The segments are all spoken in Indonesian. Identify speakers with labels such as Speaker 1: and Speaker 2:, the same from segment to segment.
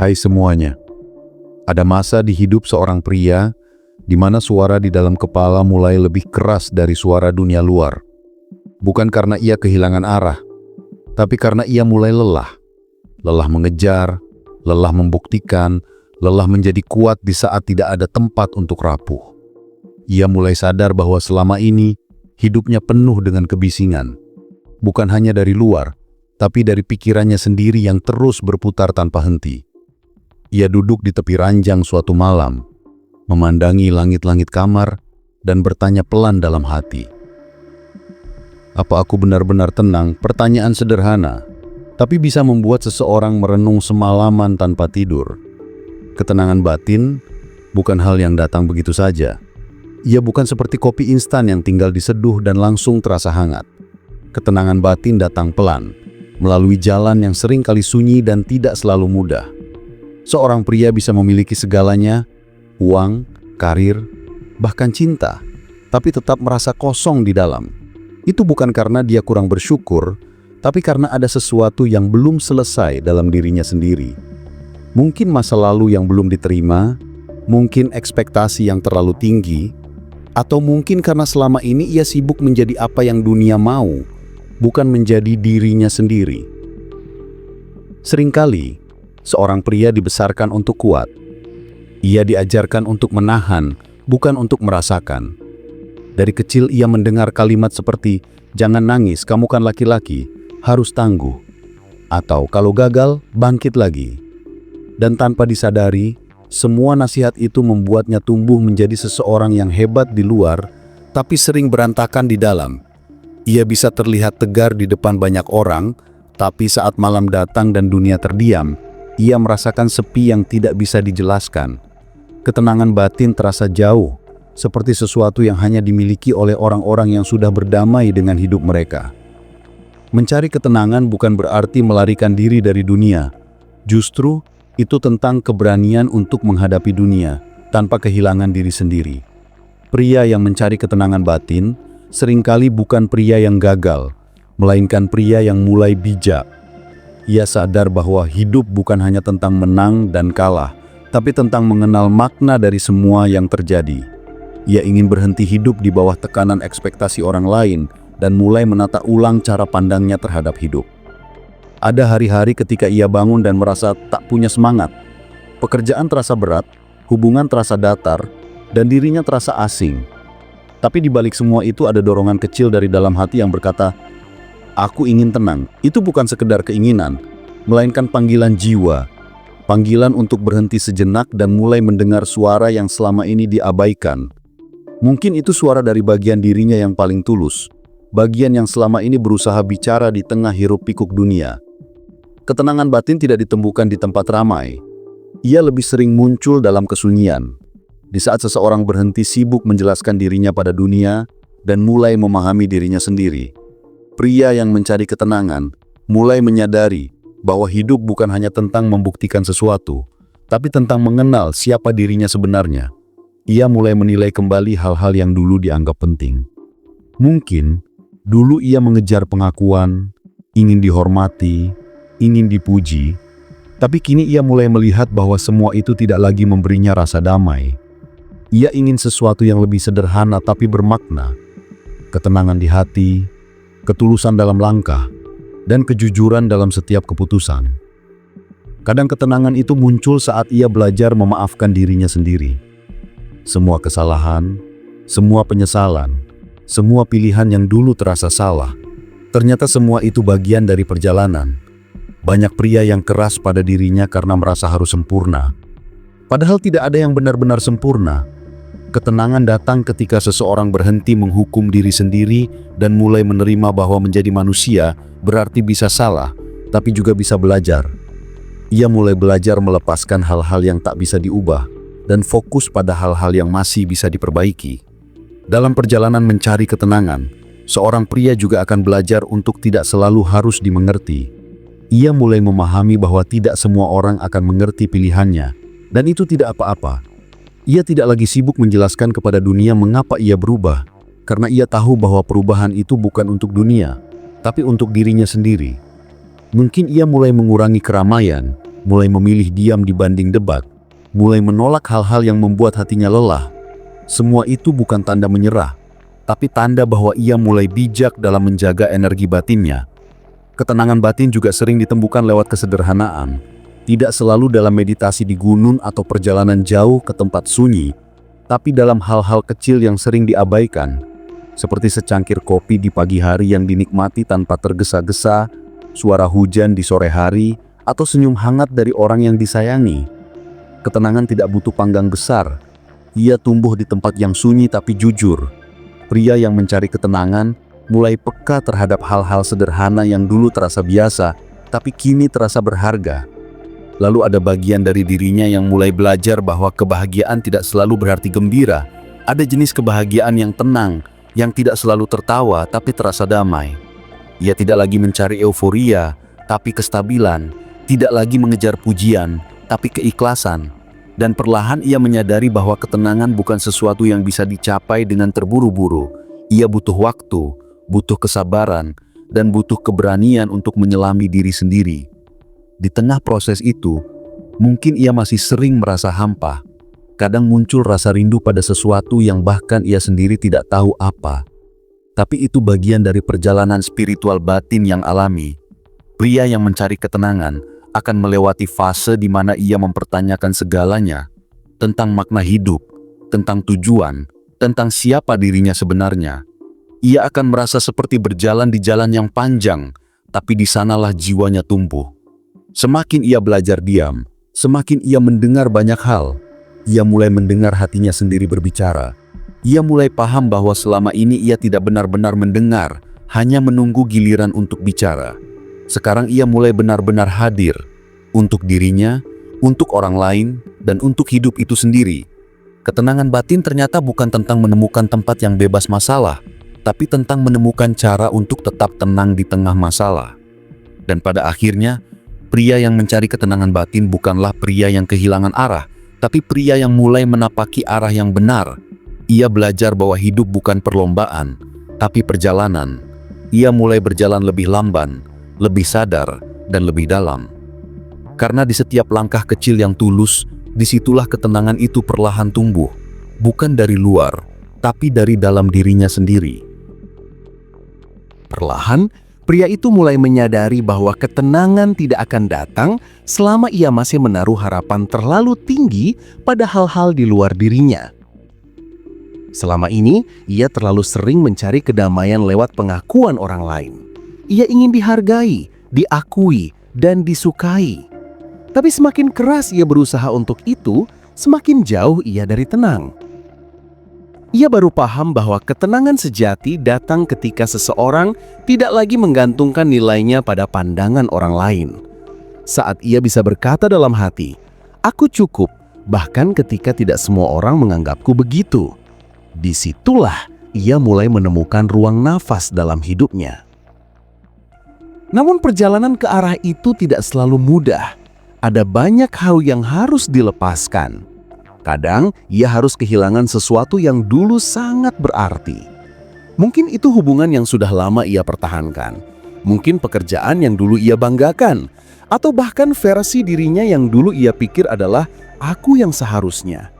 Speaker 1: Hai semuanya, ada masa di hidup seorang pria di mana suara di dalam kepala mulai lebih keras dari suara dunia luar. Bukan karena ia kehilangan arah, tapi karena ia mulai lelah. Lelah mengejar, lelah membuktikan, lelah menjadi kuat di saat tidak ada tempat untuk rapuh. Ia mulai sadar bahwa selama ini hidupnya penuh dengan kebisingan. Bukan hanya dari luar, tapi dari pikirannya sendiri yang terus berputar tanpa henti. Ia duduk di tepi ranjang suatu malam, memandangi langit-langit kamar, dan bertanya pelan dalam hati. Apa aku benar-benar tenang? Pertanyaan sederhana, tapi bisa membuat seseorang merenung semalaman tanpa tidur. Ketenangan batin bukan hal yang datang begitu saja. Ia bukan seperti kopi instan yang tinggal diseduh dan langsung terasa hangat. Ketenangan batin datang pelan, melalui jalan yang sering kali sunyi dan tidak selalu mudah. Seorang pria bisa memiliki segalanya, uang, karir, bahkan cinta, tapi tetap merasa kosong di dalam. Itu bukan karena dia kurang bersyukur, tapi karena ada sesuatu yang belum selesai dalam dirinya sendiri. Mungkin masa lalu yang belum diterima, mungkin ekspektasi yang terlalu tinggi, atau mungkin karena selama ini ia sibuk menjadi apa yang dunia mau, bukan menjadi dirinya sendiri. Seringkali, seorang pria dibesarkan untuk kuat. Ia diajarkan untuk menahan, bukan untuk merasakan. Dari kecil ia mendengar kalimat seperti, "Jangan nangis, kamu kan laki-laki, harus tangguh." Atau kalau gagal, bangkit lagi. Dan tanpa disadari, semua nasihat itu membuatnya tumbuh menjadi seseorang yang hebat di luar, tapi sering berantakan di dalam. Ia bisa terlihat tegar di depan banyak orang, tapi saat malam datang dan dunia terdiam, ia merasakan sepi yang tidak bisa dijelaskan. Ketenangan batin terasa jauh, seperti sesuatu yang hanya dimiliki oleh orang-orang yang sudah berdamai dengan hidup mereka. Mencari ketenangan bukan berarti melarikan diri dari dunia. Justru, itu tentang keberanian untuk menghadapi dunia tanpa kehilangan diri sendiri. Pria yang mencari ketenangan batin seringkali bukan pria yang gagal, melainkan pria yang mulai bijak. Ia sadar bahwa hidup bukan hanya tentang menang dan kalah, tapi tentang mengenal makna dari semua yang terjadi. Ia ingin berhenti hidup di bawah tekanan ekspektasi orang lain dan mulai menata ulang cara pandangnya terhadap hidup. Ada hari-hari ketika ia bangun dan merasa tak punya semangat. Pekerjaan terasa berat, hubungan terasa datar, dan dirinya terasa asing. Tapi di balik semua itu ada dorongan kecil dari dalam hati yang berkata, "Aku ingin tenang." Itu bukan sekedar keinginan, melainkan panggilan jiwa. Panggilan untuk berhenti sejenak dan mulai mendengar suara yang selama ini diabaikan. Mungkin itu suara dari bagian dirinya yang paling tulus, bagian yang selama ini berusaha bicara di tengah hiruk-pikuk dunia. Ketenangan batin tidak ditemukan di tempat ramai. Ia lebih sering muncul dalam kesunyian. Di saat seseorang berhenti sibuk menjelaskan dirinya pada dunia dan mulai memahami dirinya sendiri. Pria yang mencari ketenangan mulai menyadari bahwa hidup bukan hanya tentang membuktikan sesuatu, tapi tentang mengenal siapa dirinya sebenarnya. Ia mulai menilai kembali hal-hal yang dulu dianggap penting. Mungkin dulu ia mengejar pengakuan, ingin dihormati, ingin dipuji, tapi kini ia mulai melihat bahwa semua itu tidak lagi memberinya rasa damai. Ia ingin sesuatu yang lebih sederhana tapi bermakna, ketenangan di hati, ketulusan dalam langkah, dan kejujuran dalam setiap keputusan. Kadang ketenangan itu muncul saat ia belajar memaafkan dirinya sendiri. Semua kesalahan, semua penyesalan, semua pilihan yang dulu terasa salah, ternyata semua itu bagian dari perjalanan. Banyak pria yang keras pada dirinya karena merasa harus sempurna. Padahal tidak ada yang benar-benar sempurna. Ketenangan datang ketika seseorang berhenti menghukum diri sendiri dan mulai menerima bahwa menjadi manusia berarti bisa salah, tapi juga bisa belajar. Ia mulai belajar melepaskan hal-hal yang tak bisa diubah dan fokus pada hal-hal yang masih bisa diperbaiki. Dalam perjalanan mencari ketenangan, seorang pria juga akan belajar untuk tidak selalu harus dimengerti. Ia mulai memahami bahwa tidak semua orang akan mengerti pilihannya, dan itu tidak apa-apa. Ia tidak lagi sibuk menjelaskan kepada dunia mengapa ia berubah, karena ia tahu bahwa perubahan itu bukan untuk dunia, tapi untuk dirinya sendiri. Mungkin ia mulai mengurangi keramaian, mulai memilih diam dibanding debat, mulai menolak hal-hal yang membuat hatinya lelah. Semua itu bukan tanda menyerah, tapi tanda bahwa ia mulai bijak dalam menjaga energi batinnya. Ketenangan batin juga sering ditemukan lewat kesederhanaan, tidak selalu dalam meditasi di gunung atau perjalanan jauh ke tempat sunyi, tapi dalam hal-hal kecil yang sering diabaikan, seperti secangkir kopi di pagi hari yang dinikmati tanpa tergesa-gesa, suara hujan di sore hari, atau senyum hangat dari orang yang disayangi. Ketenangan tidak butuh panggang besar, ia tumbuh di tempat yang sunyi tapi jujur. Pria yang mencari ketenangan mulai peka terhadap hal-hal sederhana yang dulu terasa biasa, tapi kini terasa berharga. Lalu ada bagian dari dirinya yang mulai belajar bahwa kebahagiaan tidak selalu berarti gembira. Ada jenis kebahagiaan yang tenang, yang tidak selalu tertawa tapi terasa damai. Ia tidak lagi mencari euforia, tapi kestabilan. Tidak lagi mengejar pujian, tapi keikhlasan. Dan perlahan ia menyadari bahwa ketenangan bukan sesuatu yang bisa dicapai dengan terburu-buru. Ia butuh waktu, butuh kesabaran, dan butuh keberanian untuk menyelami diri sendiri. Di tengah proses itu, mungkin ia masih sering merasa hampa. Kadang muncul rasa rindu pada sesuatu yang bahkan ia sendiri tidak tahu apa. Tapi itu bagian dari perjalanan spiritual batin yang alami. Pria yang mencari ketenangan akan melewati fase di mana ia mempertanyakan segalanya tentang makna hidup, tentang tujuan, tentang siapa dirinya sebenarnya. Ia akan merasa seperti berjalan di jalan yang panjang, tapi di sanalah jiwanya tumbuh. Semakin ia belajar diam, semakin ia mendengar banyak hal. Ia mulai mendengar hatinya sendiri berbicara. Ia mulai paham bahwa selama ini ia tidak benar-benar mendengar, hanya menunggu giliran untuk bicara. Sekarang ia mulai benar-benar hadir, untuk dirinya, untuk orang lain, dan untuk hidup itu sendiri. Ketenangan batin ternyata bukan tentang menemukan tempat yang bebas masalah, tapi tentang menemukan cara untuk tetap tenang di tengah masalah. Dan pada akhirnya, pria yang mencari ketenangan batin bukanlah pria yang kehilangan arah, tapi pria yang mulai menapaki arah yang benar. Ia belajar bahwa hidup bukan perlombaan, tapi perjalanan. Ia mulai berjalan lebih lamban, lebih sadar, dan lebih dalam. Karena di setiap langkah kecil yang tulus, disitulah ketenangan itu perlahan tumbuh, bukan dari luar, tapi dari dalam dirinya sendiri.
Speaker 2: Perlahan, pria itu mulai menyadari bahwa ketenangan tidak akan datang selama ia masih menaruh harapan terlalu tinggi pada hal-hal di luar dirinya. Selama ini, ia terlalu sering mencari kedamaian lewat pengakuan orang lain. Ia ingin dihargai, diakui, dan disukai. Tapi semakin keras ia berusaha untuk itu, semakin jauh ia dari tenang. Ia baru paham bahwa ketenangan sejati datang ketika seseorang tidak lagi menggantungkan nilainya pada pandangan orang lain. Saat ia bisa berkata dalam hati, "Aku cukup," bahkan ketika tidak semua orang menganggapku begitu. Disitulah ia mulai menemukan ruang nafas dalam hidupnya. Namun perjalanan ke arah itu tidak selalu mudah. Ada banyak hal yang harus dilepaskan. Kadang, ia harus kehilangan sesuatu yang dulu sangat berarti. Mungkin itu hubungan yang sudah lama ia pertahankan. Mungkin pekerjaan yang dulu ia banggakan. Atau bahkan versi dirinya yang dulu ia pikir adalah aku yang seharusnya.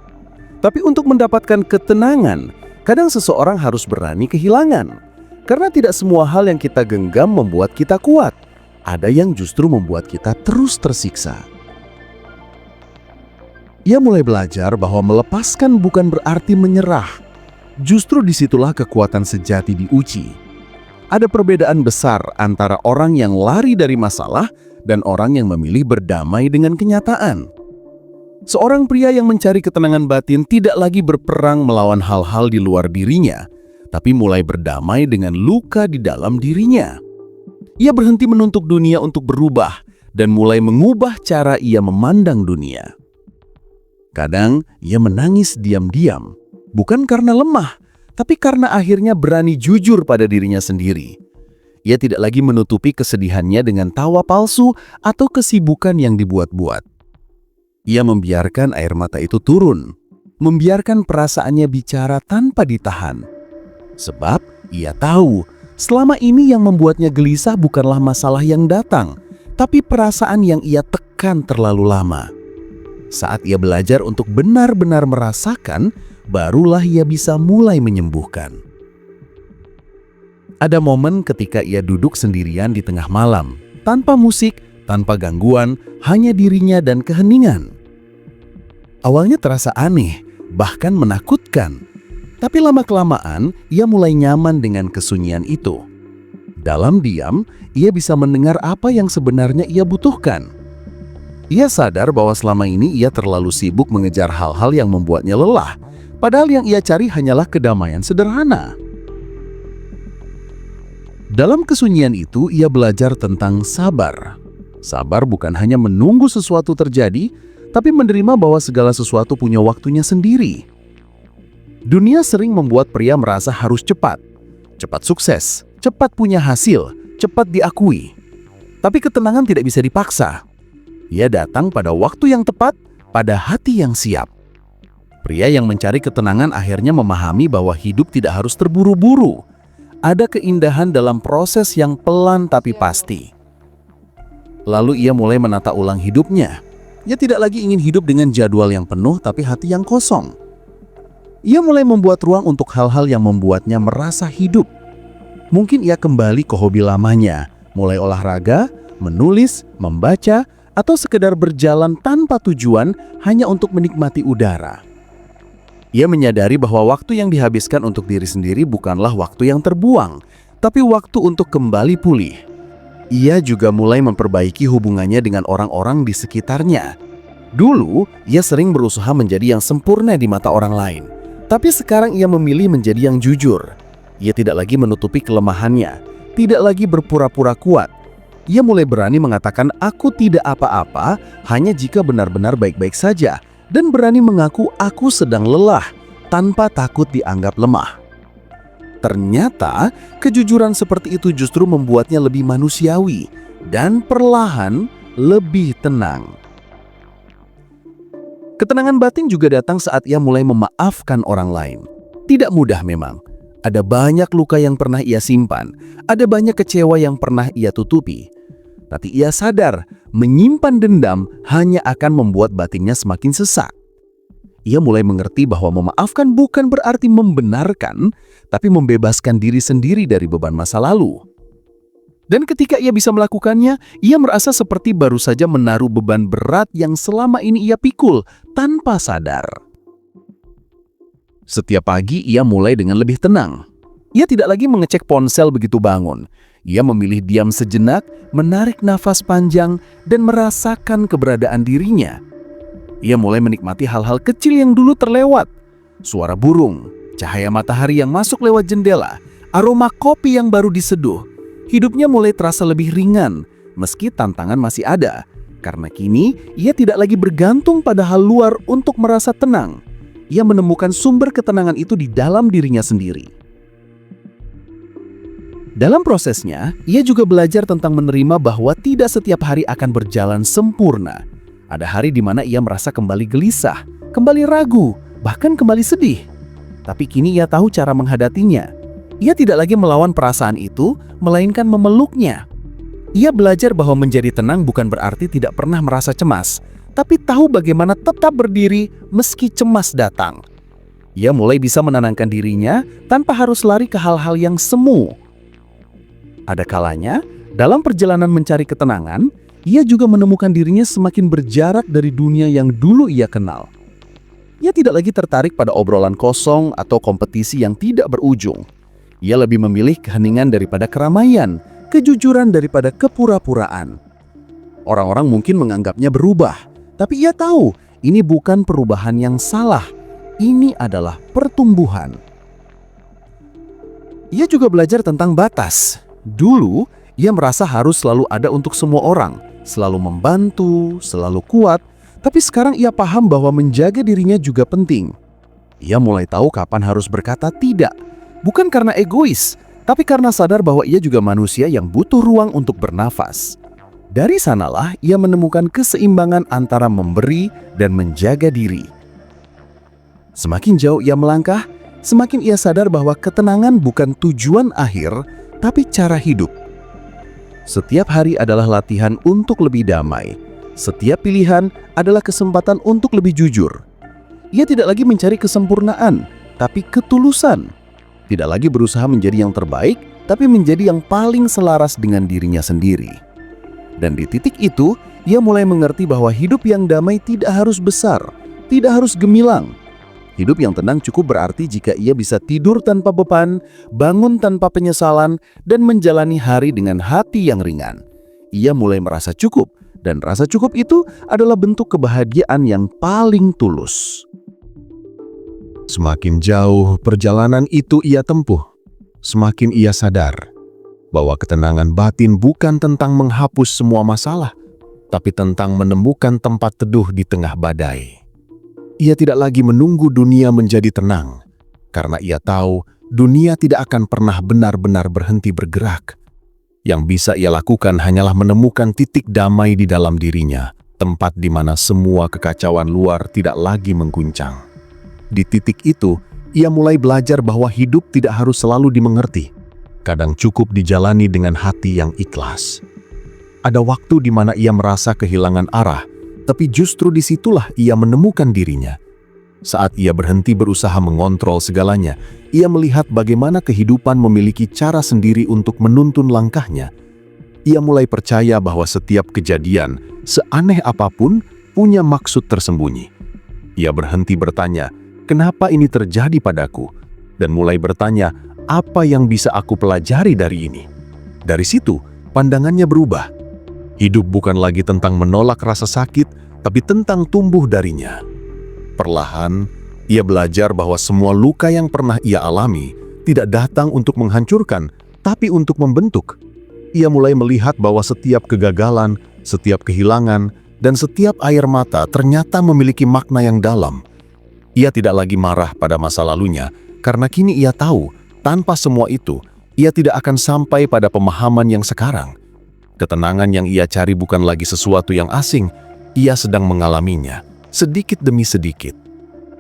Speaker 2: Tapi untuk mendapatkan ketenangan, kadang seseorang harus berani kehilangan. Karena tidak semua hal yang kita genggam membuat kita kuat. Ada yang justru membuat kita terus tersiksa. Ia mulai belajar bahwa melepaskan bukan berarti menyerah. Justru disitulah kekuatan sejati diuji. Ada perbedaan besar antara orang yang lari dari masalah dan orang yang memilih berdamai dengan kenyataan. Seorang pria yang mencari ketenangan batin tidak lagi berperang melawan hal-hal di luar dirinya, tapi mulai berdamai dengan luka di dalam dirinya. Ia berhenti menuntut dunia untuk berubah dan mulai mengubah cara ia memandang dunia. Kadang ia menangis diam-diam, bukan karena lemah, tapi karena akhirnya berani jujur pada dirinya sendiri. Ia tidak lagi menutupi kesedihannya dengan tawa palsu atau kesibukan yang dibuat-buat. Ia membiarkan air mata itu turun, membiarkan perasaannya bicara tanpa ditahan. Sebab ia tahu, selama ini yang membuatnya gelisah bukanlah masalah yang datang, tapi perasaan yang ia tekan terlalu lama. Saat ia belajar untuk benar-benar merasakan, barulah ia bisa mulai menyembuhkan. Ada momen ketika ia duduk sendirian di tengah malam, tanpa musik, tanpa gangguan, hanya dirinya dan keheningan. Awalnya terasa aneh, bahkan menakutkan. Tapi lama-kelamaan, ia mulai nyaman dengan kesunyian itu. Dalam diam, ia bisa mendengar apa yang sebenarnya ia butuhkan. Ia sadar bahwa selama ini ia terlalu sibuk mengejar hal-hal yang membuatnya lelah, padahal yang ia cari hanyalah kedamaian sederhana. Dalam kesunyian itu, ia belajar tentang sabar. Sabar bukan hanya menunggu sesuatu terjadi, tapi menerima bahwa segala sesuatu punya waktunya sendiri. Dunia sering membuat pria merasa harus cepat sukses, cepat punya hasil, cepat diakui. Tapi ketenangan tidak bisa dipaksa. Ia datang pada waktu yang tepat, pada hati yang siap. Pria yang mencari ketenangan akhirnya memahami bahwa hidup tidak harus terburu-buru. Ada keindahan dalam proses yang pelan tapi pasti. Lalu ia mulai menata ulang hidupnya. Ia tidak lagi ingin hidup dengan jadwal yang penuh tapi hati yang kosong. Ia mulai membuat ruang untuk hal-hal yang membuatnya merasa hidup. Mungkin ia kembali ke hobi lamanya, mulai olahraga, menulis, membaca, atau sekedar berjalan tanpa tujuan hanya untuk menikmati udara. Ia menyadari bahwa waktu yang dihabiskan untuk diri sendiri bukanlah waktu yang terbuang, tapi waktu untuk kembali pulih. Ia juga mulai memperbaiki hubungannya dengan orang-orang di sekitarnya. Dulu, ia sering berusaha menjadi yang sempurna di mata orang lain. Tapi sekarang ia memilih menjadi yang jujur. Ia tidak lagi menutupi kelemahannya, tidak lagi berpura-pura kuat. Ia mulai berani mengatakan aku tidak apa-apa hanya jika benar-benar baik-baik saja, dan berani mengaku aku sedang lelah tanpa takut dianggap lemah. Ternyata kejujuran seperti itu justru membuatnya lebih manusiawi dan perlahan lebih tenang. Ketenangan batin juga datang saat ia mulai memaafkan orang lain. Tidak mudah memang. Ada banyak luka yang pernah ia simpan, ada banyak kecewa yang pernah ia tutupi. Tapi ia sadar, menyimpan dendam hanya akan membuat batinnya semakin sesak. Ia mulai mengerti bahwa memaafkan bukan berarti membenarkan, tapi membebaskan diri sendiri dari beban masa lalu. Dan ketika ia bisa melakukannya, ia merasa seperti baru saja menaruh beban berat yang selama ini ia pikul tanpa sadar. Setiap pagi ia mulai dengan lebih tenang. Ia tidak lagi mengecek ponsel begitu bangun. Ia memilih diam sejenak, menarik nafas panjang, dan merasakan keberadaan dirinya. Ia mulai menikmati hal-hal kecil yang dulu terlewat. Suara burung, cahaya matahari yang masuk lewat jendela, aroma kopi yang baru diseduh. Hidupnya mulai terasa lebih ringan, meski tantangan masih ada. Karena kini, ia tidak lagi bergantung pada hal luar untuk merasa tenang. Ia menemukan sumber ketenangan itu di dalam dirinya sendiri. Dalam prosesnya, ia juga belajar tentang menerima bahwa tidak setiap hari akan berjalan sempurna. Ada hari di mana ia merasa kembali gelisah, kembali ragu, bahkan kembali sedih. Tapi kini ia tahu cara menghadapinya. Ia tidak lagi melawan perasaan itu, melainkan memeluknya. Ia belajar bahwa menjadi tenang bukan berarti tidak pernah merasa cemas, tapi tahu bagaimana tetap berdiri meski cemas datang. Ia mulai bisa menenangkan dirinya tanpa harus lari ke hal-hal yang semu. Ada kalanya, dalam perjalanan mencari ketenangan, ia juga menemukan dirinya semakin berjarak dari dunia yang dulu ia kenal. Ia tidak lagi tertarik pada obrolan kosong atau kompetisi yang tidak berujung. Ia lebih memilih keheningan daripada keramaian, kejujuran daripada kepura-puraan. Orang-orang mungkin menganggapnya berubah, tapi ia tahu ini bukan perubahan yang salah. Ini adalah pertumbuhan. Ia juga belajar tentang batas. Dulu, ia merasa harus selalu ada untuk semua orang, selalu membantu, selalu kuat. Tapi sekarang ia paham bahwa menjaga dirinya juga penting. Ia mulai tahu kapan harus berkata tidak. Bukan karena egois, tapi karena sadar bahwa ia juga manusia yang butuh ruang untuk bernafas. Dari sanalah ia menemukan keseimbangan antara memberi dan menjaga diri. Semakin jauh ia melangkah, semakin ia sadar bahwa ketenangan bukan tujuan akhir, tapi cara hidup. Setiap hari adalah latihan untuk lebih damai. Setiap pilihan adalah kesempatan untuk lebih jujur. Ia tidak lagi mencari kesempurnaan, tapi ketulusan. Tidak lagi berusaha menjadi yang terbaik, tapi menjadi yang paling selaras dengan dirinya sendiri. Dan di titik itu, ia mulai mengerti bahwa hidup yang damai tidak harus besar, tidak harus gemilang. Hidup yang tenang cukup berarti jika ia bisa tidur tanpa beban, bangun tanpa penyesalan, dan menjalani hari dengan hati yang ringan. Ia mulai merasa cukup, dan rasa cukup itu adalah bentuk kebahagiaan yang paling tulus. Semakin jauh perjalanan itu ia tempuh, semakin ia sadar bahwa ketenangan batin bukan tentang menghapus semua masalah, tapi tentang menemukan tempat teduh di tengah badai. Ia tidak lagi menunggu dunia menjadi tenang, karena ia tahu dunia tidak akan pernah benar-benar berhenti bergerak. Yang bisa ia lakukan hanyalah menemukan titik damai di dalam dirinya, tempat di mana semua kekacauan luar tidak lagi mengguncang. Di titik itu, ia mulai belajar bahwa hidup tidak harus selalu dimengerti. Kadang cukup dijalani dengan hati yang ikhlas. Ada waktu di mana ia merasa kehilangan arah, tapi justru disitulah ia menemukan dirinya. Saat ia berhenti berusaha mengontrol segalanya, ia melihat bagaimana kehidupan memiliki cara sendiri untuk menuntun langkahnya. Ia mulai percaya bahwa setiap kejadian, seaneh apapun, punya maksud tersembunyi. Ia berhenti bertanya, "Kenapa ini terjadi padaku?" Dan mulai bertanya, "Apa yang bisa aku pelajari dari ini?" Dari situ, pandangannya berubah. Hidup bukan lagi tentang menolak rasa sakit, tapi tentang tumbuh darinya. Perlahan, ia belajar bahwa semua luka yang pernah ia alami tidak datang untuk menghancurkan, tapi untuk membentuk. Ia mulai melihat bahwa setiap kegagalan, setiap kehilangan, dan setiap air mata ternyata memiliki makna yang dalam. Ia tidak lagi marah pada masa lalunya, karena kini ia tahu, tanpa semua itu, ia tidak akan sampai pada pemahaman yang sekarang. Ketenangan yang ia cari bukan lagi sesuatu yang asing, ia sedang mengalaminya, sedikit demi sedikit.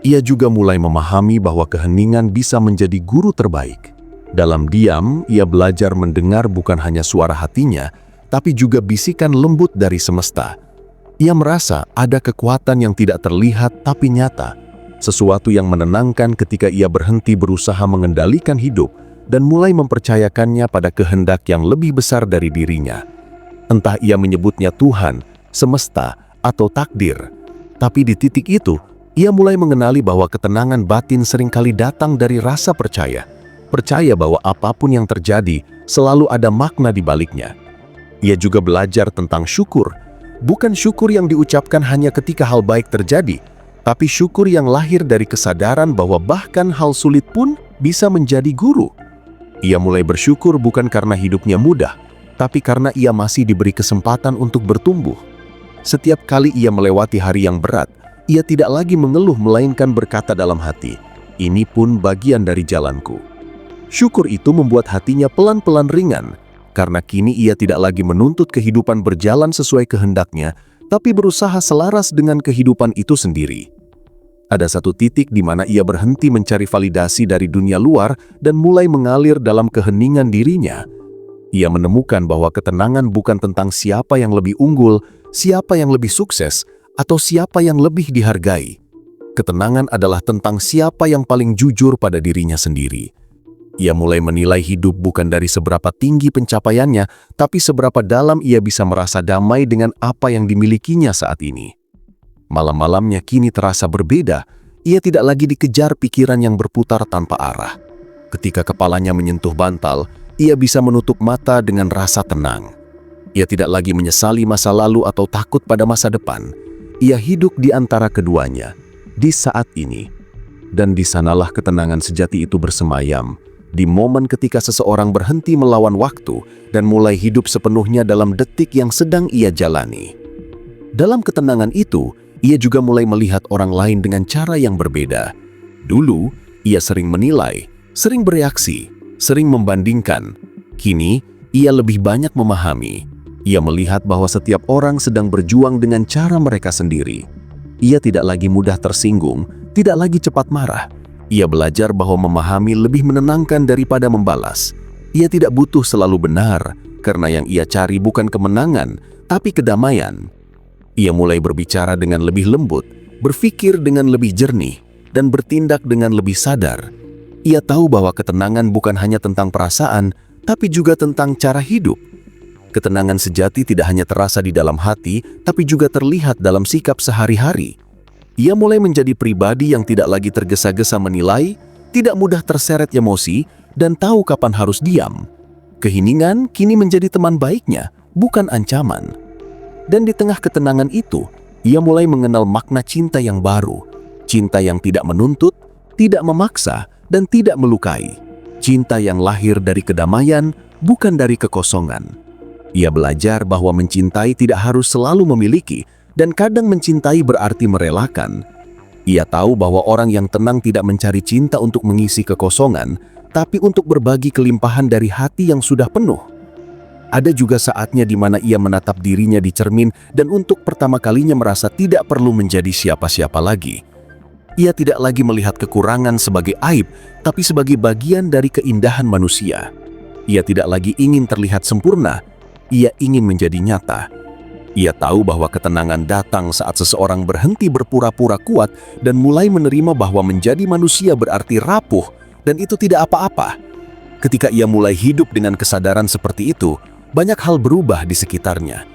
Speaker 2: Ia juga mulai memahami bahwa keheningan bisa menjadi guru terbaik. Dalam diam, ia belajar mendengar bukan hanya suara hatinya, tapi juga bisikan lembut dari semesta. Ia merasa ada kekuatan yang tidak terlihat tapi nyata, sesuatu yang menenangkan ketika ia berhenti berusaha mengendalikan hidup dan mulai mempercayakannya pada kehendak yang lebih besar dari dirinya. Entah ia menyebutnya Tuhan, semesta, atau takdir. Tapi di titik itu, ia mulai mengenali bahwa ketenangan batin seringkali datang dari rasa percaya. Percaya bahwa apapun yang terjadi, selalu ada makna di baliknya. Ia juga belajar tentang syukur. Bukan syukur yang diucapkan hanya ketika hal baik terjadi, tapi syukur yang lahir dari kesadaran bahwa bahkan hal sulit pun bisa menjadi guru. Ia mulai bersyukur bukan karena hidupnya mudah, tapi karena ia masih diberi kesempatan untuk bertumbuh. Setiap kali ia melewati hari yang berat, ia tidak lagi mengeluh melainkan berkata dalam hati, "Ini pun bagian dari jalanku." Syukur itu membuat hatinya pelan-pelan ringan, karena kini ia tidak lagi menuntut kehidupan berjalan sesuai kehendaknya, tapi berusaha selaras dengan kehidupan itu sendiri. Ada satu titik di mana ia berhenti mencari validasi dari dunia luar dan mulai mengalir dalam keheningan dirinya. Ia menemukan bahwa ketenangan bukan tentang siapa yang lebih unggul, siapa yang lebih sukses, atau siapa yang lebih dihargai. Ketenangan adalah tentang siapa yang paling jujur pada dirinya sendiri. Ia mulai menilai hidup bukan dari seberapa tinggi pencapaiannya, tapi seberapa dalam ia bisa merasa damai dengan apa yang dimilikinya saat ini. Malam-malamnya kini terasa berbeda. Ia tidak lagi dikejar pikiran yang berputar tanpa arah. Ketika kepalanya menyentuh bantal, ia bisa menutup mata dengan rasa tenang. Ia tidak lagi menyesali masa lalu atau takut pada masa depan. Ia hidup di antara keduanya, di saat ini. Dan di sanalah ketenangan sejati itu bersemayam, di momen ketika seseorang berhenti melawan waktu dan mulai hidup sepenuhnya dalam detik yang sedang ia jalani. Dalam ketenangan itu, ia juga mulai melihat orang lain dengan cara yang berbeda. Dulu, ia sering menilai, sering bereaksi, sering membandingkan. Kini, ia lebih banyak memahami. Ia melihat bahwa setiap orang sedang berjuang dengan cara mereka sendiri. Ia tidak lagi mudah tersinggung, tidak lagi cepat marah. Ia belajar bahwa memahami lebih menenangkan daripada membalas. Ia tidak butuh selalu benar, karena yang ia cari bukan kemenangan, tapi kedamaian. Ia mulai berbicara dengan lebih lembut, berpikir dengan lebih jernih, dan bertindak dengan lebih sadar. Ia tahu bahwa ketenangan bukan hanya tentang perasaan, tapi juga tentang cara hidup. Ketenangan sejati tidak hanya terasa di dalam hati, tapi juga terlihat dalam sikap sehari-hari. Ia mulai menjadi pribadi yang tidak lagi tergesa-gesa menilai, tidak mudah terseret emosi, dan tahu kapan harus diam. Keheningan kini menjadi teman baiknya, bukan ancaman. Dan di tengah ketenangan itu, ia mulai mengenal makna cinta yang baru. Cinta yang tidak menuntut, tidak memaksa, dan tidak melukai. Cinta yang lahir dari kedamaian, bukan dari kekosongan. Ia belajar bahwa mencintai tidak harus selalu memiliki, dan kadang mencintai berarti merelakan. Ia tahu bahwa orang yang tenang tidak mencari cinta untuk mengisi kekosongan, tapi untuk berbagi kelimpahan dari hati yang sudah penuh. Ada juga saatnya di mana ia menatap dirinya di cermin dan untuk pertama kalinya merasa tidak perlu menjadi siapa-siapa lagi. Ia tidak lagi melihat kekurangan sebagai aib, tapi sebagai bagian dari keindahan manusia. Ia tidak lagi ingin terlihat sempurna, ia ingin menjadi nyata. Ia tahu bahwa ketenangan datang saat seseorang berhenti berpura-pura kuat dan mulai menerima bahwa menjadi manusia berarti rapuh, dan itu tidak apa-apa. Ketika ia mulai hidup dengan kesadaran seperti itu, banyak hal berubah di sekitarnya.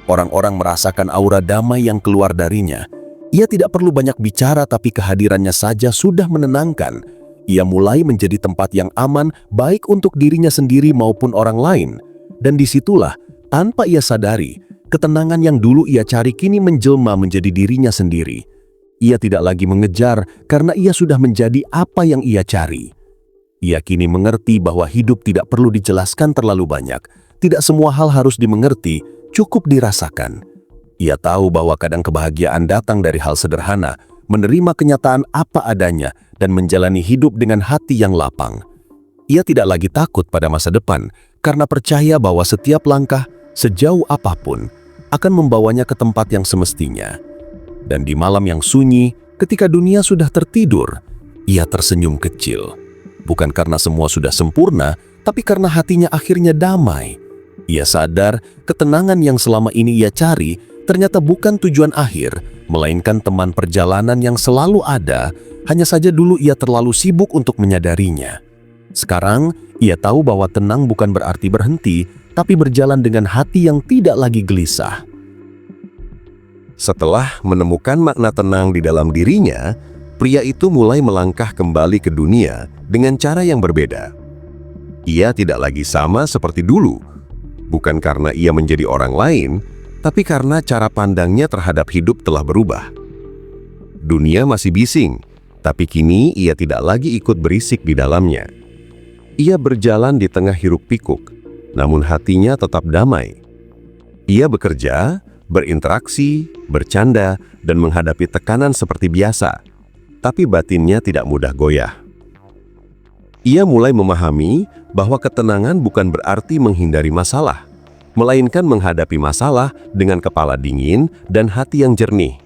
Speaker 2: Orang-orang merasakan aura damai yang keluar darinya. Ia tidak perlu banyak bicara, tapi kehadirannya saja sudah menenangkan. Ia mulai menjadi tempat yang aman, baik untuk dirinya sendiri maupun orang lain. Dan disitulah, tanpa ia sadari, ketenangan yang dulu ia cari kini menjelma menjadi dirinya sendiri. Ia tidak lagi mengejar karena ia sudah menjadi apa yang ia cari. Ia kini mengerti bahwa hidup tidak perlu dijelaskan terlalu banyak. Tidak semua hal harus dimengerti, cukup dirasakan. Ia tahu bahwa kadang kebahagiaan datang dari hal sederhana, menerima kenyataan apa adanya, dan menjalani hidup dengan hati yang lapang. Ia tidak lagi takut pada masa depan, karena percaya bahwa setiap langkah, sejauh apapun, akan membawanya ke tempat yang semestinya. Dan di malam yang sunyi, ketika dunia sudah tertidur, ia tersenyum kecil. Bukan karena semua sudah sempurna, tapi karena hatinya akhirnya damai. Ia sadar ketenangan yang selama ini ia cari ternyata bukan tujuan akhir, melainkan teman perjalanan yang selalu ada, hanya saja dulu ia terlalu sibuk untuk menyadarinya. Sekarang, ia tahu bahwa tenang bukan berarti berhenti, tapi berjalan dengan hati yang tidak lagi gelisah.
Speaker 3: Setelah menemukan makna tenang di dalam dirinya, pria itu mulai melangkah kembali ke dunia dengan cara yang berbeda. Ia tidak lagi sama seperti dulu, bukan karena ia menjadi orang lain, tapi karena cara pandangnya terhadap hidup telah berubah. Dunia masih bising, tapi kini ia tidak lagi ikut berisik di dalamnya. Ia berjalan di tengah hiruk-pikuk, namun hatinya tetap damai. Ia bekerja, berinteraksi, bercanda, dan menghadapi tekanan seperti biasa, tapi batinnya tidak mudah goyah. Ia mulai memahami bahwa ketenangan bukan berarti menghindari masalah, melainkan menghadapi masalah dengan kepala dingin dan hati yang jernih.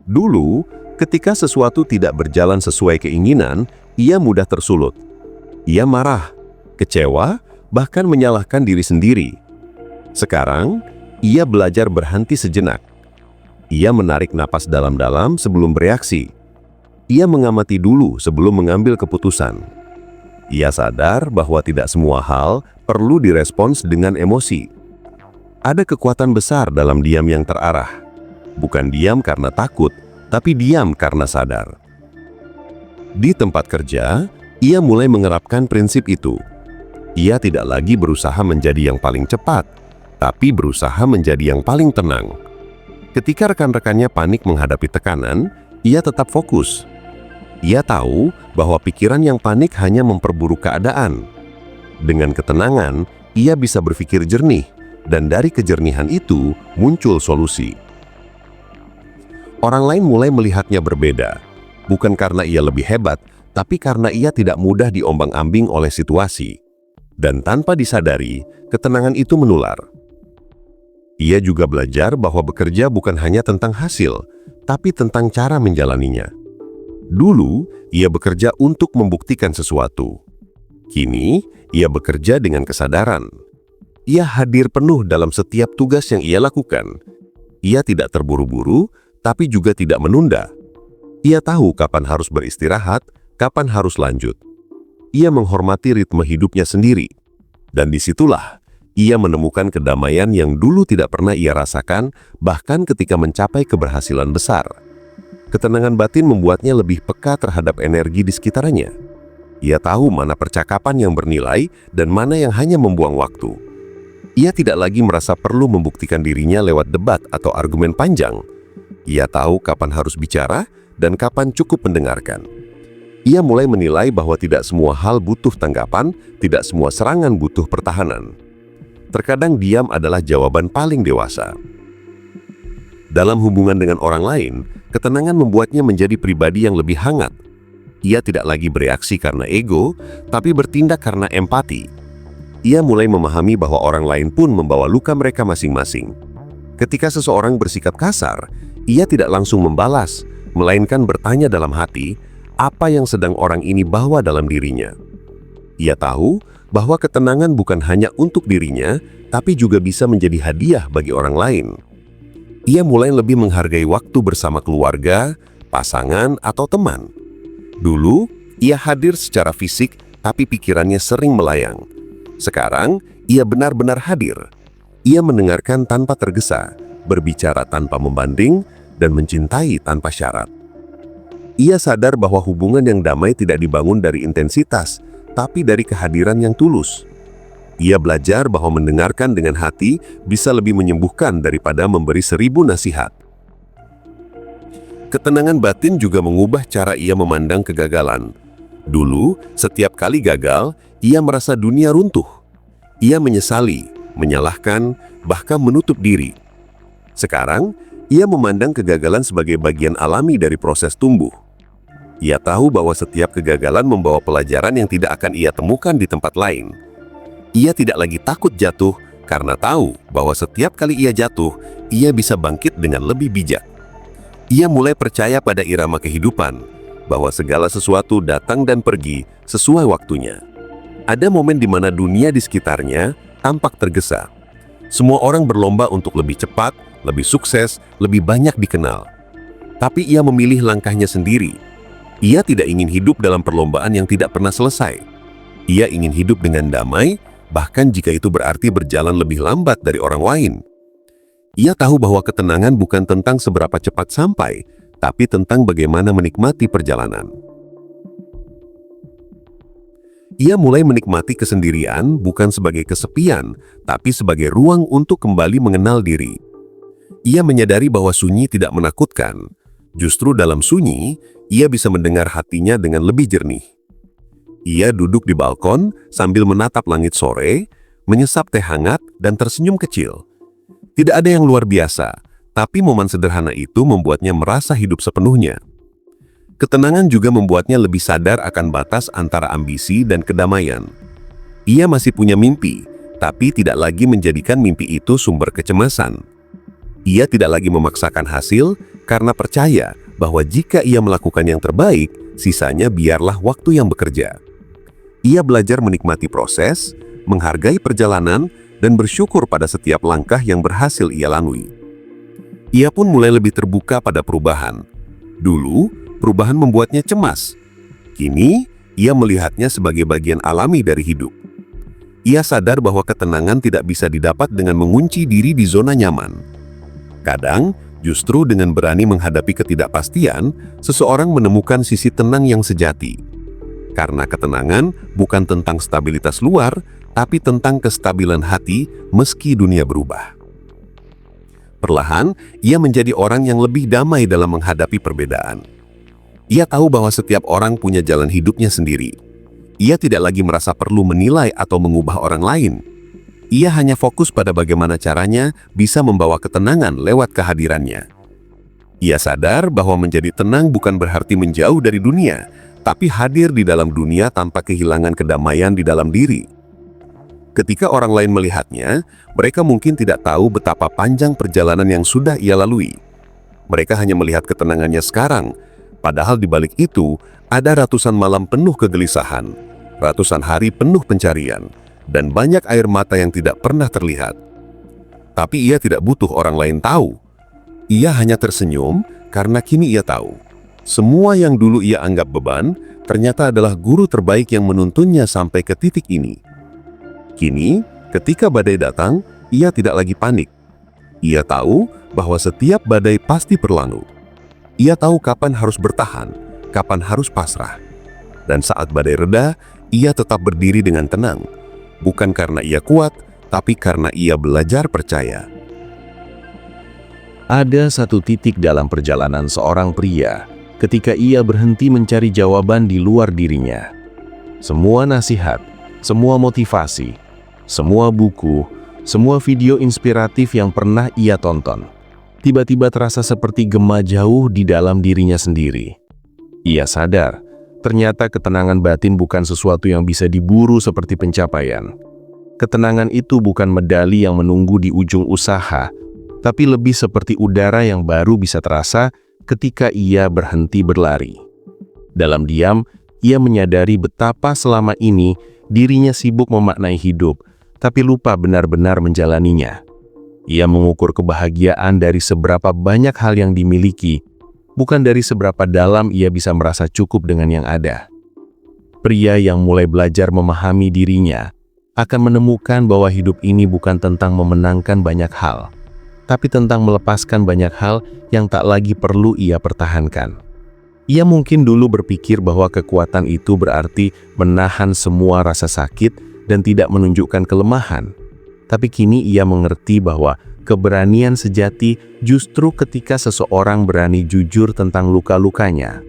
Speaker 3: Dulu, ketika sesuatu tidak berjalan sesuai keinginan, ia mudah tersulut. Ia marah, kecewa, bahkan menyalahkan diri sendiri. Sekarang, ia belajar berhenti sejenak. Ia menarik napas dalam-dalam sebelum bereaksi. Ia mengamati dulu sebelum mengambil keputusan. Ia sadar bahwa tidak semua hal perlu direspons dengan emosi. Ada kekuatan besar dalam diam yang terarah. Bukan diam karena takut, tapi diam karena sadar. Di tempat kerja, ia mulai menerapkan prinsip itu. Ia tidak lagi berusaha menjadi yang paling cepat, tapi berusaha menjadi yang paling tenang. Ketika rekan-rekannya panik menghadapi tekanan, ia tetap fokus. Ia tahu bahwa pikiran yang panik hanya memperburuk keadaan. Dengan ketenangan, ia bisa berpikir jernih, dan dari kejernihan itu muncul solusi. Orang lain mulai melihatnya berbeda, bukan karena ia lebih hebat, tapi karena ia tidak mudah diombang-ambing oleh situasi. Dan tanpa disadari, ketenangan itu menular. Ia juga belajar bahwa bekerja bukan hanya tentang hasil, tapi tentang cara menjalaninya. Dulu, ia bekerja untuk membuktikan sesuatu. Kini, ia bekerja dengan kesadaran. Ia hadir penuh dalam setiap tugas yang ia lakukan. Ia tidak terburu-buru, tapi juga tidak menunda. Ia tahu kapan harus beristirahat, kapan harus lanjut. Ia menghormati ritme hidupnya sendiri. Dan disitulah ia menemukan kedamaian yang dulu tidak pernah ia rasakan, bahkan ketika mencapai keberhasilan besar. Ketenangan batin membuatnya lebih peka terhadap energi di sekitarnya. Ia tahu mana percakapan yang bernilai dan mana yang hanya membuang waktu. Ia tidak lagi merasa perlu membuktikan dirinya lewat debat atau argumen panjang. Ia tahu kapan harus bicara dan kapan cukup mendengarkan. Ia mulai menilai bahwa tidak semua hal butuh tanggapan, tidak semua serangan butuh pertahanan. Terkadang diam adalah jawaban paling dewasa. Dalam hubungan dengan orang lain, ketenangan membuatnya menjadi pribadi yang lebih hangat. Ia tidak lagi bereaksi karena ego, tapi bertindak karena empati. Ia mulai memahami bahwa orang lain pun membawa luka mereka masing-masing. Ketika seseorang bersikap kasar, ia tidak langsung membalas, melainkan bertanya dalam hati, apa yang sedang orang ini bawa dalam dirinya. Ia tahu bahwa ketenangan bukan hanya untuk dirinya, tapi juga bisa menjadi hadiah bagi orang lain. Ia mulai lebih menghargai waktu bersama keluarga, pasangan, atau teman. Dulu, ia hadir secara fisik, tapi pikirannya sering melayang. Sekarang, ia benar-benar hadir. Ia mendengarkan tanpa tergesa, berbicara tanpa membanding, dan mencintai tanpa syarat. Ia sadar bahwa hubungan yang damai tidak dibangun dari intensitas, tapi dari kehadiran yang tulus. Ia belajar bahwa mendengarkan dengan hati bisa lebih menyembuhkan daripada memberi 1000 nasihat. Ketenangan batin juga mengubah cara ia memandang kegagalan. Dulu, setiap kali gagal, ia merasa dunia runtuh. Ia menyesali, menyalahkan, bahkan menutup diri. Sekarang, ia memandang kegagalan sebagai bagian alami dari proses tumbuh. Ia tahu bahwa setiap kegagalan membawa pelajaran yang tidak akan ia temukan di tempat lain. Ia tidak lagi takut jatuh karena tahu bahwa setiap kali ia jatuh, ia bisa bangkit dengan lebih bijak. Ia mulai percaya pada irama kehidupan, bahwa segala sesuatu datang dan pergi sesuai waktunya. Ada momen di mana dunia di sekitarnya tampak tergesa. Semua orang berlomba untuk lebih cepat, lebih sukses, lebih banyak dikenal. Tapi ia memilih langkahnya sendiri. Ia tidak ingin hidup dalam perlombaan yang tidak pernah selesai. Ia ingin hidup dengan damai, bahkan jika itu berarti berjalan lebih lambat dari orang lain. Ia tahu bahwa ketenangan bukan tentang seberapa cepat sampai, tapi tentang bagaimana menikmati perjalanan. Ia mulai menikmati kesendirian bukan sebagai kesepian, tapi sebagai ruang untuk kembali mengenal diri. Ia menyadari bahwa sunyi tidak menakutkan. Justru dalam sunyi, ia bisa mendengar hatinya dengan lebih jernih. Ia duduk di balkon sambil menatap langit sore, menyesap teh hangat dan tersenyum kecil. Tidak ada yang luar biasa, tapi momen sederhana itu membuatnya merasa hidup sepenuhnya. Ketenangan juga membuatnya lebih sadar akan batas antara ambisi dan kedamaian. Ia masih punya mimpi, tapi tidak lagi menjadikan mimpi itu sumber kecemasan. Ia tidak lagi memaksakan hasil karena percaya bahwa jika ia melakukan yang terbaik, sisanya biarlah waktu yang bekerja. Ia belajar menikmati proses, menghargai perjalanan, dan bersyukur pada setiap langkah yang berhasil ia lalui. Ia pun mulai lebih terbuka pada perubahan. Dulu, perubahan membuatnya cemas. Kini, ia melihatnya sebagai bagian alami dari hidup. Ia sadar bahwa ketenangan tidak bisa didapat dengan mengunci diri di zona nyaman. Kadang, justru dengan berani menghadapi ketidakpastian, seseorang menemukan sisi tenang yang sejati. Karena ketenangan bukan tentang stabilitas luar, tapi tentang kestabilan hati meski dunia berubah. Perlahan, ia menjadi orang yang lebih damai dalam menghadapi perbedaan. Ia tahu bahwa setiap orang punya jalan hidupnya sendiri. Ia tidak lagi merasa perlu menilai atau mengubah orang lain. Ia hanya fokus pada bagaimana caranya bisa membawa ketenangan lewat kehadirannya. Ia sadar bahwa menjadi tenang bukan berarti menjauh dari dunia, tapi hadir di dalam dunia tanpa kehilangan kedamaian di dalam diri. Ketika orang lain melihatnya, mereka mungkin tidak tahu betapa panjang perjalanan yang sudah ia lalui. Mereka hanya melihat ketenangannya sekarang, padahal di balik itu ada ratusan malam penuh kegelisahan, ratusan hari penuh pencarian, dan banyak air mata yang tidak pernah terlihat. Tapi ia tidak butuh orang lain tahu. Ia hanya tersenyum karena kini ia tahu. Semua yang dulu ia anggap beban, ternyata adalah guru terbaik yang menuntunnya sampai ke titik ini. Kini, ketika badai datang, ia tidak lagi panik. Ia tahu bahwa setiap badai pasti berlalu. Ia tahu kapan harus bertahan, kapan harus pasrah. Dan saat badai reda, ia tetap berdiri dengan tenang. Bukan karena ia kuat, tapi karena ia belajar percaya.
Speaker 2: Ada satu titik dalam perjalanan seorang pria ketika ia berhenti mencari jawaban di luar dirinya. Semua nasihat, semua motivasi, semua buku, semua video inspiratif yang pernah ia tonton, tiba-tiba terasa seperti gema jauh di dalam dirinya sendiri. Ia sadar, ternyata ketenangan batin bukan sesuatu yang bisa diburu seperti pencapaian. Ketenangan itu bukan medali yang menunggu di ujung usaha, tapi lebih seperti udara yang baru bisa terasa ketika ia berhenti berlari. Dalam diam, ia menyadari betapa selama ini dirinya sibuk memaknai hidup, tapi lupa benar-benar menjalaninya. Ia mengukur kebahagiaan dari seberapa banyak hal yang dimiliki, bukan dari seberapa dalam ia bisa merasa cukup dengan yang ada. Pria yang mulai belajar memahami dirinya akan menemukan bahwa hidup ini bukan tentang memenangkan banyak hal, tapi tentang melepaskan banyak hal yang tak lagi perlu ia pertahankan. Ia mungkin dulu berpikir bahwa kekuatan itu berarti menahan semua rasa sakit dan tidak menunjukkan kelemahan. Tapi kini ia mengerti bahwa keberanian sejati justru ketika seseorang berani jujur tentang luka-lukanya.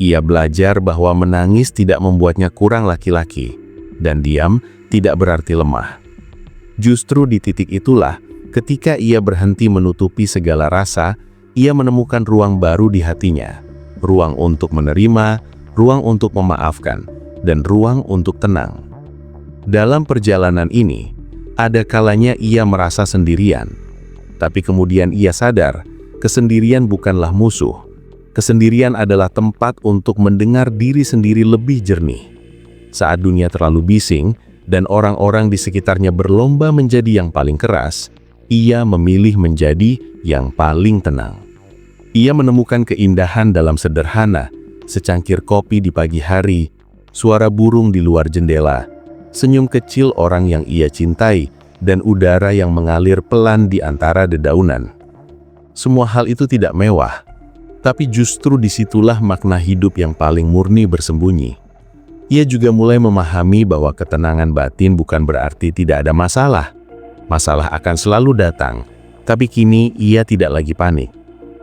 Speaker 2: Ia belajar bahwa menangis tidak membuatnya kurang laki-laki, dan diam tidak berarti lemah. Justru di titik itulah, ketika ia berhenti menutupi segala rasa, ia menemukan ruang baru di hatinya. Ruang untuk menerima, ruang untuk memaafkan, dan ruang untuk tenang. Dalam perjalanan ini, ada kalanya ia merasa sendirian. Tapi kemudian ia sadar, kesendirian bukanlah musuh. Kesendirian adalah tempat untuk mendengar diri sendiri lebih jernih. Saat dunia terlalu bising, dan orang-orang di sekitarnya berlomba menjadi yang paling keras, ia memilih menjadi yang paling tenang. Ia menemukan keindahan dalam sederhana, secangkir kopi di pagi hari, suara burung di luar jendela, senyum kecil orang yang ia cintai, dan udara yang mengalir pelan di antara dedaunan. Semua hal itu tidak mewah, tapi justru disitulah makna hidup yang paling murni bersembunyi. Ia juga mulai memahami bahwa ketenangan batin bukan berarti tidak ada masalah. Masalah akan selalu datang, tapi kini ia tidak lagi panik.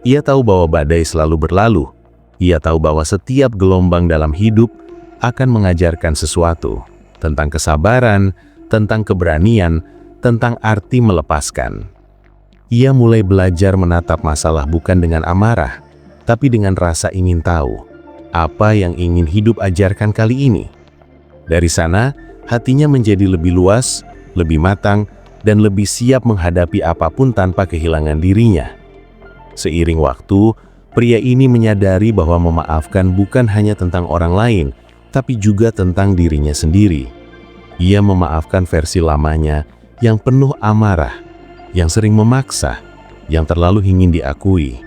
Speaker 2: Ia tahu bahwa badai selalu berlalu. Ia tahu bahwa setiap gelombang dalam hidup akan mengajarkan sesuatu tentang kesabaran, tentang keberanian, tentang arti melepaskan. Ia mulai belajar menatap masalah bukan dengan amarah, tapi dengan rasa ingin tahu apa yang ingin hidup ajarkan kali ini. Dari sana, hatinya menjadi lebih luas, lebih matang, dan lebih siap menghadapi apapun tanpa kehilangan dirinya. Seiring waktu, pria ini menyadari bahwa memaafkan bukan hanya tentang orang lain, tapi juga tentang dirinya sendiri. Ia memaafkan versi lamanya yang penuh amarah, yang sering memaksa, yang terlalu ingin diakui.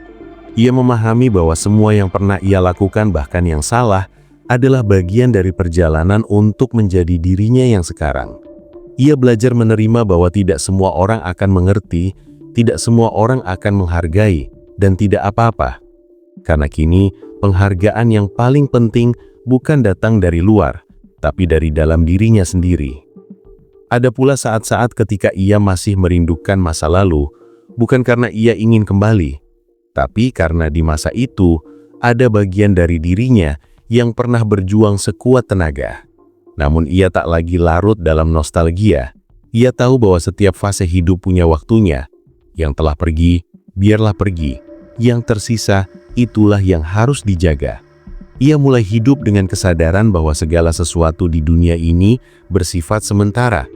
Speaker 2: Ia memahami bahwa semua yang pernah ia lakukan, bahkan yang salah, adalah bagian dari perjalanan untuk menjadi dirinya yang sekarang. Ia belajar menerima bahwa tidak semua orang akan mengerti, tidak semua orang akan menghargai, dan tidak apa-apa. Karena kini, penghargaan yang paling penting bukan datang dari luar, tapi dari dalam dirinya sendiri. Ada pula saat-saat ketika ia masih merindukan masa lalu, bukan karena ia ingin kembali, tapi karena di masa itu ada bagian dari dirinya yang pernah berjuang sekuat tenaga. Namun ia tak lagi larut dalam nostalgia. Ia tahu bahwa setiap fase hidup punya waktunya. Yang telah pergi, biarlah pergi. Yang tersisa, itulah yang harus dijaga. Ia mulai hidup dengan kesadaran bahwa segala sesuatu di dunia ini bersifat sementara.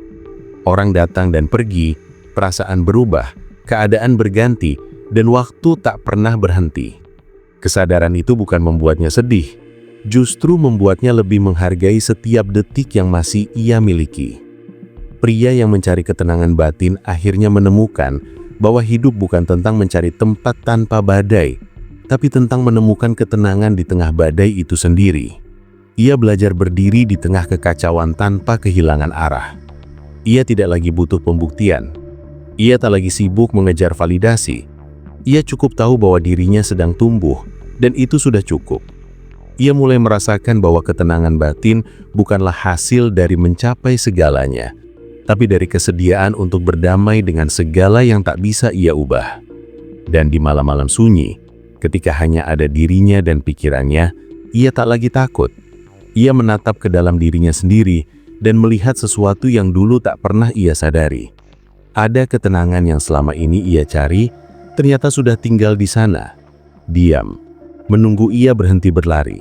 Speaker 2: Orang datang dan pergi, perasaan berubah, keadaan berganti, dan waktu tak pernah berhenti. Kesadaran itu bukan membuatnya sedih, justru membuatnya lebih menghargai setiap detik yang masih ia miliki.
Speaker 4: Pria yang mencari ketenangan batin akhirnya menemukan bahwa hidup bukan tentang mencari tempat tanpa badai, tapi tentang menemukan ketenangan di tengah badai itu sendiri. Ia belajar berdiri di tengah kekacauan tanpa kehilangan arah. Ia tidak lagi butuh pembuktian. Ia tak lagi sibuk mengejar validasi. Ia cukup tahu bahwa dirinya sedang tumbuh, dan itu sudah cukup. Ia mulai merasakan bahwa ketenangan batin bukanlah hasil dari mencapai segalanya, tapi dari kesediaan untuk berdamai dengan segala yang tak bisa ia ubah. Dan di malam-malam sunyi, ketika hanya ada dirinya dan pikirannya, ia tak lagi takut. Ia menatap ke dalam dirinya sendiri dan melihat sesuatu yang dulu tak pernah ia sadari. Ada ketenangan yang selama ini ia cari, ternyata sudah tinggal di sana, diam, menunggu ia berhenti berlari.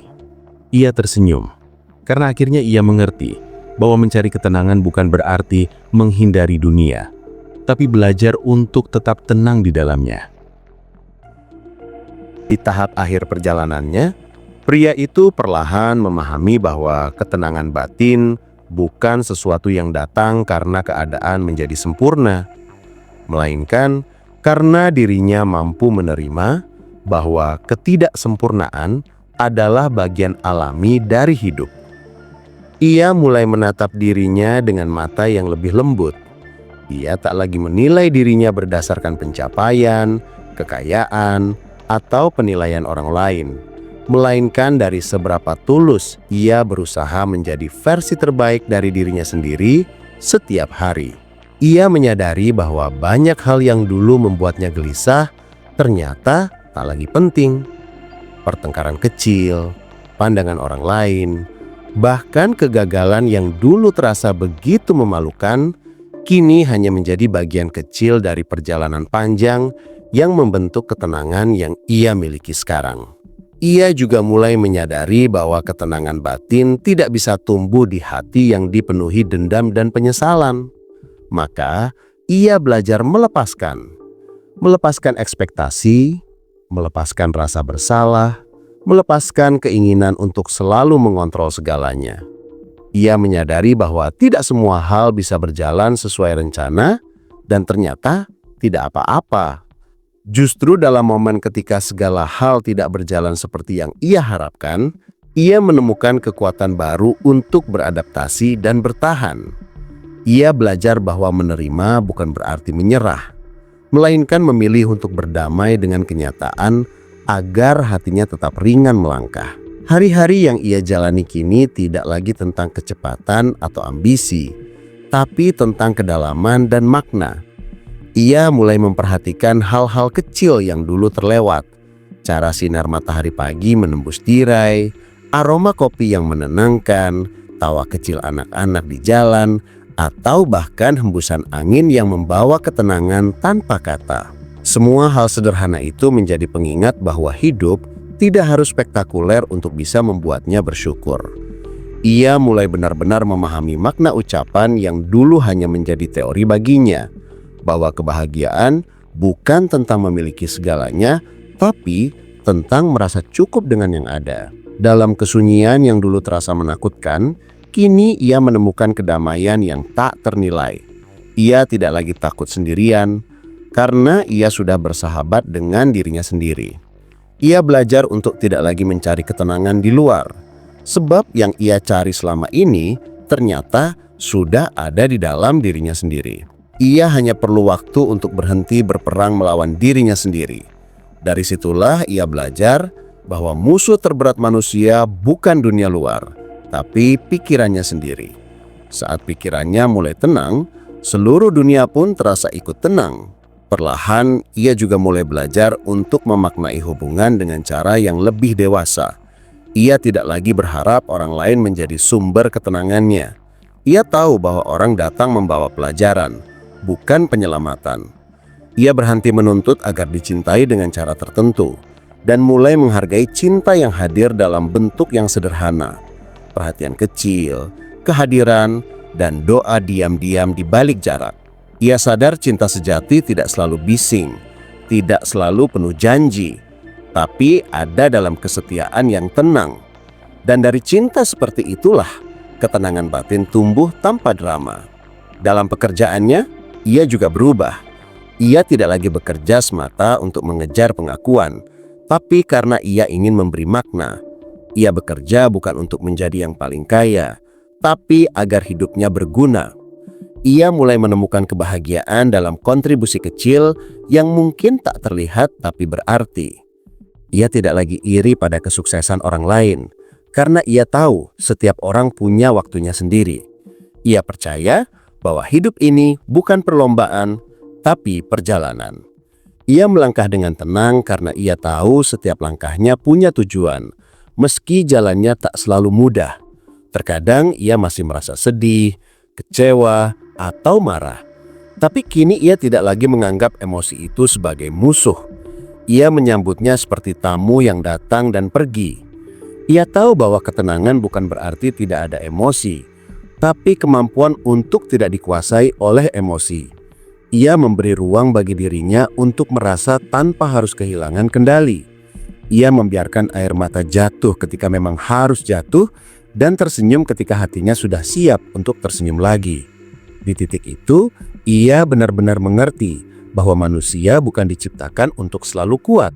Speaker 4: Ia tersenyum, karena akhirnya ia mengerti bahwa mencari ketenangan bukan berarti menghindari dunia, tapi belajar untuk tetap tenang di dalamnya.
Speaker 3: Di tahap akhir perjalanannya, pria itu perlahan memahami bahwa ketenangan batin bukan sesuatu yang datang karena keadaan menjadi sempurna, melainkan karena dirinya mampu menerima bahwa ketidaksempurnaan adalah bagian alami dari hidup. Ia mulai menatap dirinya dengan mata yang lebih lembut. Ia tak lagi menilai dirinya berdasarkan pencapaian, kekayaan, atau penilaian orang lain, melainkan dari seberapa tulus ia berusaha menjadi versi terbaik dari dirinya sendiri setiap hari. Ia menyadari bahwa banyak hal yang dulu membuatnya gelisah ternyata tak lagi penting. Pertengkaran kecil, pandangan orang lain, bahkan kegagalan yang dulu terasa begitu memalukan, kini hanya menjadi bagian kecil dari perjalanan panjang yang membentuk ketenangan yang ia miliki sekarang. Ia juga mulai menyadari bahwa ketenangan batin tidak bisa tumbuh di hati yang dipenuhi dendam dan penyesalan. Maka, ia belajar melepaskan ekspektasi, melepaskan rasa bersalah, melepaskan keinginan untuk selalu mengontrol segalanya. Ia menyadari bahwa tidak semua hal bisa berjalan sesuai rencana, dan ternyata tidak apa-apa. Justru dalam momen ketika segala hal tidak berjalan seperti yang ia harapkan, ia menemukan kekuatan baru untuk beradaptasi dan bertahan. Ia belajar bahwa menerima bukan berarti menyerah, melainkan memilih untuk berdamai dengan kenyataan agar hatinya tetap ringan melangkah. Hari-hari yang ia jalani kini tidak lagi tentang kecepatan atau ambisi, tapi tentang kedalaman dan makna. Ia mulai memperhatikan hal-hal kecil yang dulu terlewat. Cara sinar matahari pagi menembus tirai, aroma kopi yang menenangkan, tawa kecil anak-anak di jalan, atau bahkan hembusan angin yang membawa ketenangan tanpa kata. Semua hal sederhana itu menjadi pengingat bahwa hidup tidak harus spektakuler untuk bisa membuatnya bersyukur. Ia mulai benar-benar memahami makna ucapan yang dulu hanya menjadi teori baginya, bahwa kebahagiaan bukan tentang memiliki segalanya, tapi tentang merasa cukup dengan yang ada. Dalam kesunyian yang dulu terasa menakutkan, kini ia menemukan kedamaian yang tak ternilai. Ia tidak lagi takut sendirian, karena ia sudah bersahabat dengan dirinya sendiri. Ia belajar untuk tidak lagi mencari ketenangan di luar, sebab yang ia cari selama ini ternyata sudah ada di dalam dirinya sendiri. Ia hanya perlu waktu untuk berhenti berperang melawan dirinya sendiri. Dari situlah ia belajar bahwa musuh terberat manusia bukan dunia luar, tapi pikirannya sendiri. Saat pikirannya mulai tenang, seluruh dunia pun terasa ikut tenang. Perlahan, ia juga mulai belajar untuk memaknai hubungan dengan cara yang lebih dewasa. Ia tidak lagi berharap orang lain menjadi sumber ketenangannya. Ia tahu bahwa orang datang membawa pelajaran, bukan penyelamatan. Ia berhenti menuntut agar dicintai dengan cara tertentu dan mulai menghargai cinta yang hadir dalam bentuk yang sederhana. Perhatian kecil, kehadiran, dan doa diam-diam di balik jarak. Ia sadar cinta sejati tidak selalu bising, tidak selalu penuh janji, tapi ada dalam kesetiaan yang tenang. Dan dari cinta seperti itulah ketenangan batin tumbuh tanpa drama. Dalam pekerjaannya, ia juga berubah. Ia tidak lagi bekerja semata untuk mengejar pengakuan, tapi karena ia ingin memberi makna. Ia bekerja bukan untuk menjadi yang paling kaya, tapi agar hidupnya berguna. Ia mulai menemukan kebahagiaan dalam kontribusi kecil yang mungkin tak terlihat tapi berarti. Ia tidak lagi iri pada kesuksesan orang lain, karena ia tahu setiap orang punya waktunya sendiri. Ia percaya bahwa hidup ini bukan perlombaan, tapi perjalanan. Ia melangkah dengan tenang karena ia tahu setiap langkahnya punya tujuan, meski jalannya tak selalu mudah. Terkadang ia masih merasa sedih, kecewa, atau marah. Tapi kini ia tidak lagi menganggap emosi itu sebagai musuh. Ia menyambutnya seperti tamu yang datang dan pergi. Ia tahu bahwa ketenangan bukan berarti tidak ada emosi, tapi kemampuan untuk tidak dikuasai oleh emosi. Ia memberi ruang bagi dirinya untuk merasa tanpa harus kehilangan kendali. Ia membiarkan air mata jatuh ketika memang harus jatuh dan tersenyum ketika hatinya sudah siap untuk tersenyum lagi. Di titik itu, ia benar-benar mengerti bahwa manusia bukan diciptakan untuk selalu kuat,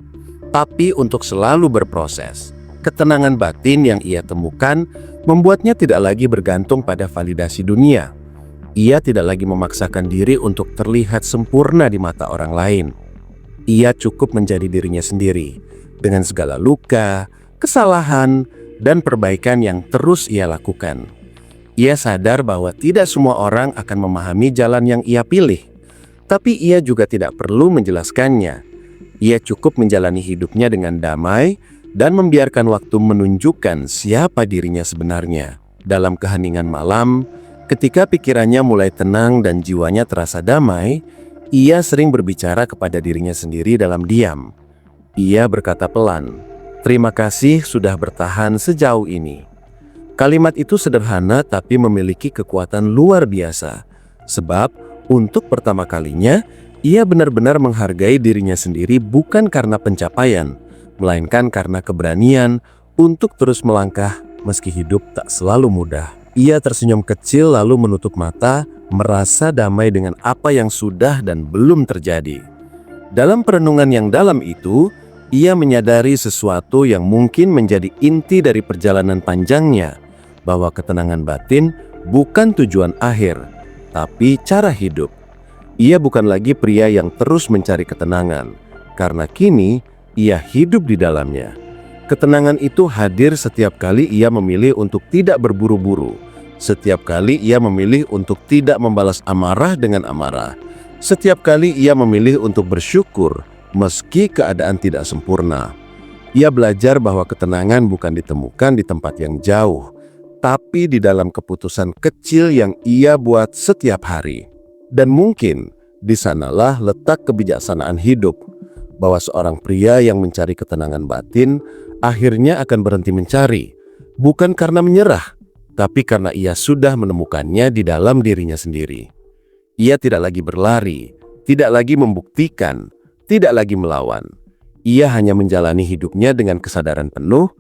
Speaker 3: tapi untuk selalu berproses. Ketenangan batin yang ia temukan membuatnya tidak lagi bergantung pada validasi dunia. Ia tidak lagi memaksakan diri untuk terlihat sempurna di mata orang lain. Ia cukup menjadi dirinya sendiri, dengan segala luka, kesalahan, dan perbaikan yang terus ia lakukan. Ia sadar bahwa tidak semua orang akan memahami jalan yang ia pilih, tapi ia juga tidak perlu menjelaskannya. Ia cukup menjalani hidupnya dengan damai dan membiarkan waktu menunjukkan siapa dirinya sebenarnya. Dalam keheningan malam, ketika pikirannya mulai tenang dan jiwanya terasa damai, ia sering berbicara kepada dirinya sendiri dalam diam. Ia berkata pelan, "Terima kasih sudah bertahan sejauh ini." Kalimat itu sederhana tapi memiliki kekuatan luar biasa. Sebab untuk pertama kalinya, ia benar-benar menghargai dirinya sendiri bukan karena pencapaian, melainkan karena keberanian untuk terus melangkah meski hidup tak selalu mudah. Ia tersenyum kecil lalu menutup mata, merasa damai dengan apa yang sudah dan belum terjadi. Dalam perenungan yang dalam itu, ia menyadari sesuatu yang mungkin menjadi inti dari perjalanan panjangnya, bahwa ketenangan batin bukan tujuan akhir, tapi cara hidup. Ia bukan lagi pria yang terus mencari ketenangan, karena kini ia hidup di dalamnya. Ketenangan itu hadir setiap kali ia memilih untuk tidak berburu-buru, setiap kali ia memilih untuk tidak membalas amarah dengan amarah, setiap kali ia memilih untuk bersyukur meski keadaan tidak sempurna. Ia belajar bahwa ketenangan bukan ditemukan di tempat yang jauh, tapi di dalam keputusan kecil yang ia buat setiap hari. Dan mungkin di sanalah letak kebijaksanaan hidup, bahwa seorang pria yang mencari ketenangan batin akhirnya akan berhenti mencari, bukan karena menyerah, tapi karena ia sudah menemukannya di dalam dirinya sendiri. Ia tidak lagi berlari, tidak lagi membuktikan, tidak lagi melawan. Ia hanya menjalani hidupnya dengan kesadaran penuh,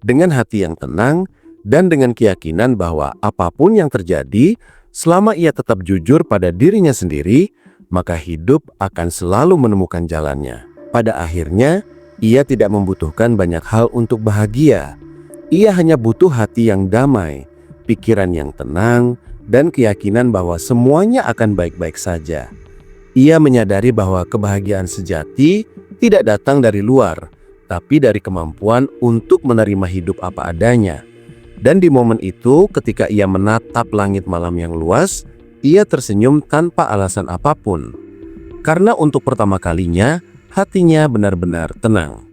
Speaker 3: dengan hati yang tenang, dan dengan keyakinan bahwa apapun yang terjadi, selama ia tetap jujur pada dirinya sendiri, maka hidup akan selalu menemukan jalannya. Pada akhirnya, ia tidak membutuhkan banyak hal untuk bahagia. Ia hanya butuh hati yang damai, pikiran yang tenang, dan keyakinan bahwa semuanya akan baik-baik saja. Ia menyadari bahwa kebahagiaan sejati tidak datang dari luar, tapi dari kemampuan untuk menerima hidup apa adanya. Dan di momen itu, ketika ia menatap langit malam yang luas, ia tersenyum tanpa alasan apapun. Karena untuk pertama kalinya, hatinya benar-benar tenang.